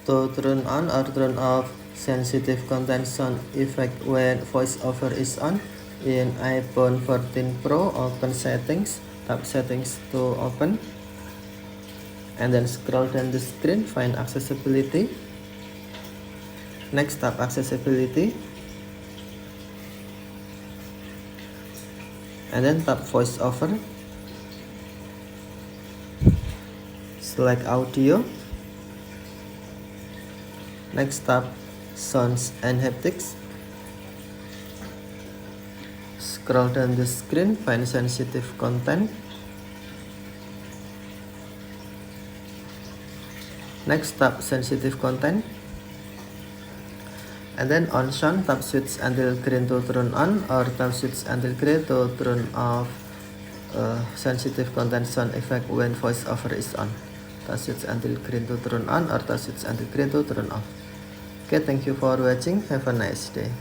to turn on or turn off sensitive content sound effect when voiceover is on. In iPhone 14 Pro, open settings, tap settings to open, and then scroll down the screen, find accessibility. Next, tap accessibility, and then tap voiceover. Select audio. Next, tap sounds and haptics. Scroll down the screen, find sensitive content. Next, tap sensitive content, and then on sound, tap switch until green to turn on, or tap switch until gray to turn off sensitive content sound effect when voiceover is on. Tap switch until green to turn on, or tap switch until gray to turn off. Okay, thank you for watching. Have a nice day.